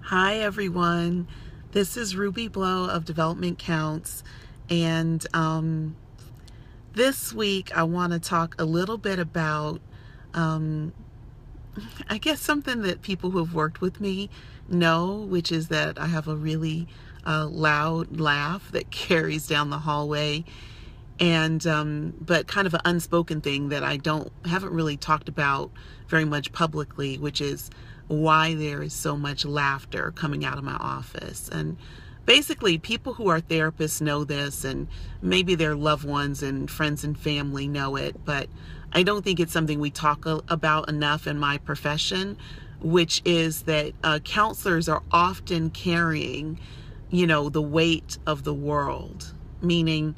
Hi everyone, this is Ruby Blow of Development Counts, and this week I want to talk a little bit about, I guess, something that people who have worked with me know, which is that I have a really loud laugh that carries down the hallway, and but kind of an unspoken thing that haven't really talked about very much publicly, which is why there is so much laughter coming out of my office. And basically, people who are therapists know this, and maybe their loved ones and friends and family know it, but I don't think it's something we talk about enough in my profession, which is that counselors are often carrying, the weight of the world, meaning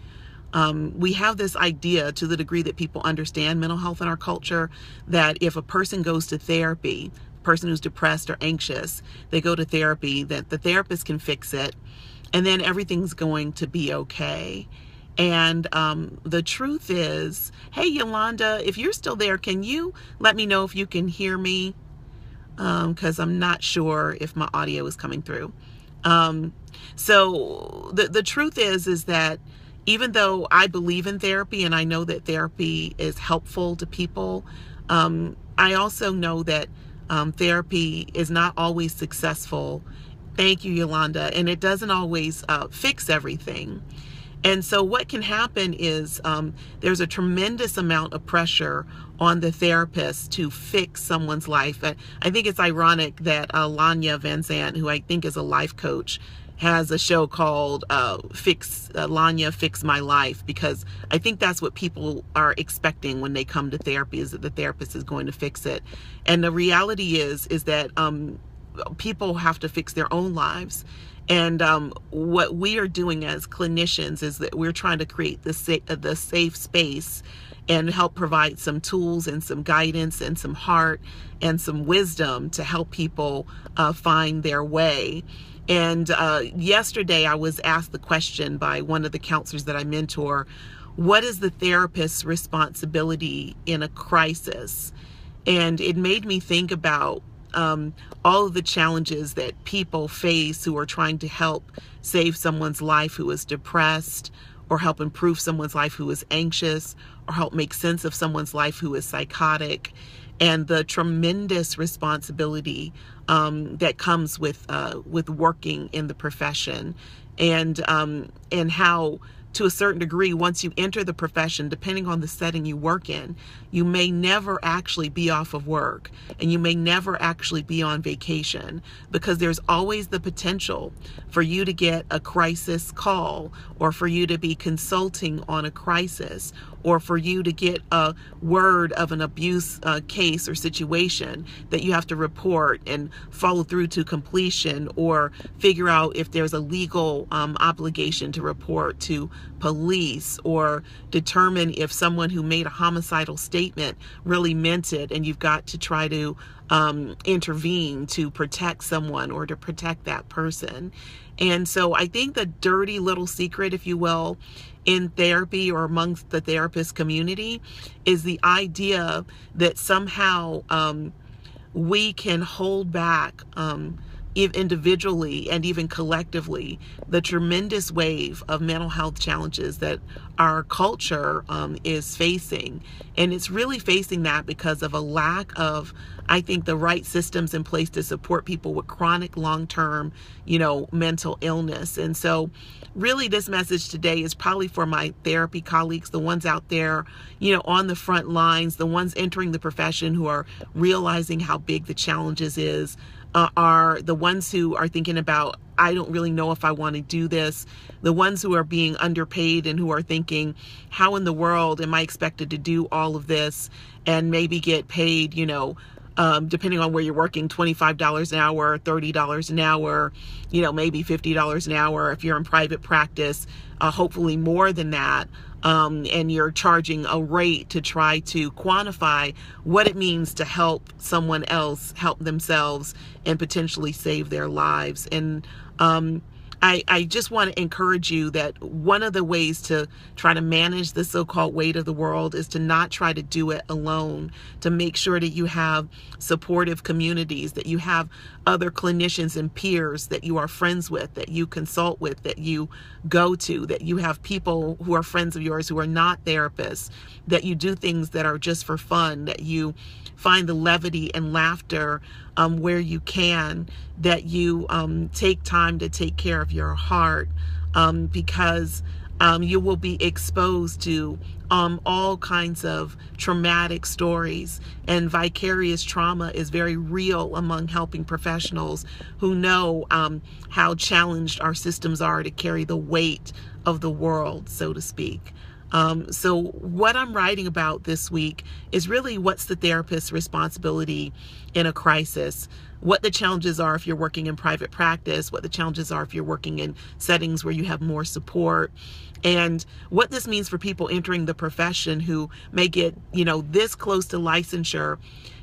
we have this idea, to the degree that people understand mental health in our culture, that if a person goes to therapy, a person who's depressed or anxious, they go to therapy, that the therapist can fix it, and then everything's going to be okay. And the truth is, hey Yolanda, if you're still there, can you let me know if you can hear me? Because I'm not sure if my audio is coming through. So the truth is that even though I believe in therapy and I know that therapy is helpful to people, I also know that therapy is not always successful. Thank you, Yolanda. And it doesn't always fix everything. And so what can happen is there's a tremendous amount of pressure on the therapist to fix someone's life. I think it's ironic that Lanya Van Zant, who I think is a life coach, has a show called Lanya Fix My Life, because I think that's what people are expecting when they come to therapy, is that the therapist is going to fix it. And the reality is that people have to fix their own lives. And what we are doing as clinicians is that we're trying to create the safe space and help provide some tools and some guidance and some heart and some wisdom to help people find their way. And yesterday I was asked the question by one of the counselors that I mentor, what is the therapist's responsibility in a crisis? And it made me think about all of the challenges that people face who are trying to help save someone's life who is depressed, or help improve someone's life who is anxious, or help make sense of someone's life who is psychotic, and the tremendous responsibility that comes with working in the profession, and how, to a certain degree, once you enter the profession, depending on the setting you work in, you may never actually be off of work, and you may never actually be on vacation, because there's always the potential for you to get a crisis call, or for you to be consulting on a crisis, or for you to get a word of an abuse case or situation that you have to report and follow through to completion, or figure out if there's a legal obligation to report to police, or determine if someone who made a homicidal statement really meant it, and you've got to try to intervene to protect someone or to protect that person. And so I think the dirty little secret, if you will, in therapy or amongst the therapist community is the idea that somehow we can hold back individually and even collectively the tremendous wave of mental health challenges that our culture is facing. And it's really facing that because of a lack of, I think, the right systems in place to support people with chronic long-term, mental illness. And so really this message today is probably for my therapy colleagues, the ones out there, on the front lines, the ones entering the profession who are realizing how big the challenges are the ones who are thinking about, I don't really know if I want to do this, the ones who are being underpaid and who are thinking, how in the world am I expected to do all of this and maybe get paid, depending on where you're working, $25 an hour, $30 an hour, maybe $50 an hour if you're in private practice, hopefully more than that. And you're charging a rate to try to quantify what it means to help someone else help themselves and potentially save their lives. And I just want to encourage you that one of the ways to try to manage the so-called weight of the world is to not try to do it alone, to make sure that you have supportive communities, that you have other clinicians and peers that you are friends with, that you consult with, that you go to, that you have people who are friends of yours who are not therapists, that you do things that are just for fun, that you find the levity and laughter where you can, that you take time to take care of your heart, because you will be exposed to all kinds of traumatic stories, and vicarious trauma is very real among helping professionals who know how challenged our systems are to carry the weight of the world, so to speak. So what I'm writing about this week is really what's the therapist's responsibility in a crisis, what the challenges are if you're working in private practice, what the challenges are if you're working in settings where you have more support, and what this means for people entering the profession who may get, this close to licensure,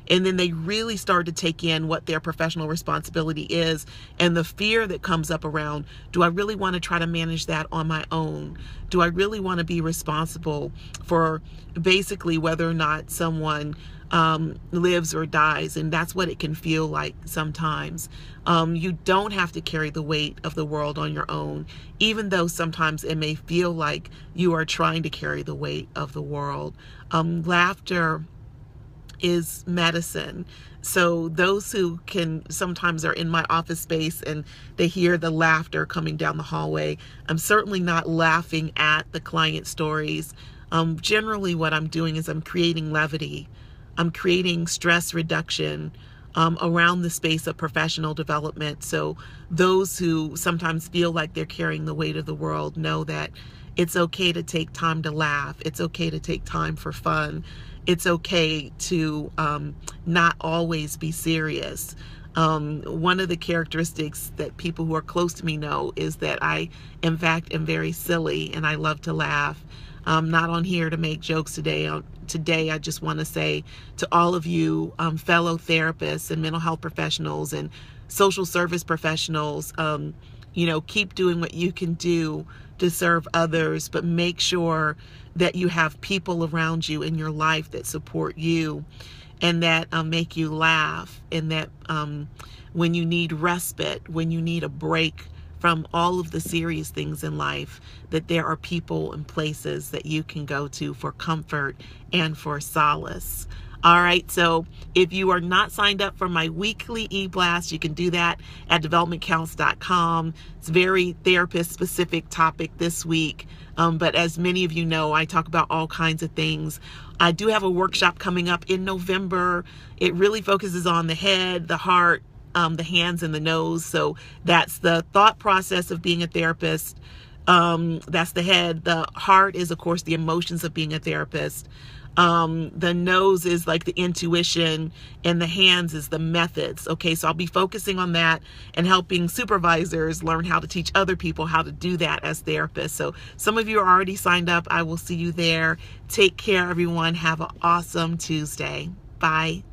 and then they really start to take in what their professional responsibility is, and the fear that comes up around, do I really want to try to manage that on my own? Do I really want to be responsible for basically whether or not someone lives or dies? And that's what it can feel like sometimes. You don't have to carry the weight of the world on your own, even though sometimes it may feel like you are trying to carry the weight of the world. Laughter is medicine. So those who can sometimes are in my office space and they hear the laughter coming down the hallway, I'm certainly not laughing at the client stories. Generally what I'm doing is I'm creating levity. I'm creating stress reduction around the space of professional development. So those who sometimes feel like they're carrying the weight of the world know that it's okay to take time to laugh. It's okay to take time for fun. It's okay to not always be serious. One of the characteristics that people who are close to me know is that I, in fact, am very silly and I love to laugh. I'm not on here to make jokes today. Today, I just want to say to all of you fellow therapists and mental health professionals and social service professionals, keep doing what you can do to serve others, but make sure that you have people around you in your life that support you and that make you laugh, and that when you need respite, when you need a break from all of the serious things in life, that there are people and places that you can go to for comfort and for solace. All right, so if you are not signed up for my weekly e-blast, you can do that at developmentcounts.com. It's a very therapist-specific topic this week, but as many of you know, I talk about all kinds of things. I do have a workshop coming up in November. It really focuses on the head, the heart, the hands, and the nose. So that's the thought process of being a therapist. That's the head. The heart is, of course, the emotions of being a therapist. The nose is like the intuition, and the hands is the methods. Okay, so I'll be focusing on that and helping supervisors learn how to teach other people how to do that as therapists. So some of you are already signed up. I will see you there. Take care, everyone. Have an awesome Tuesday. Bye.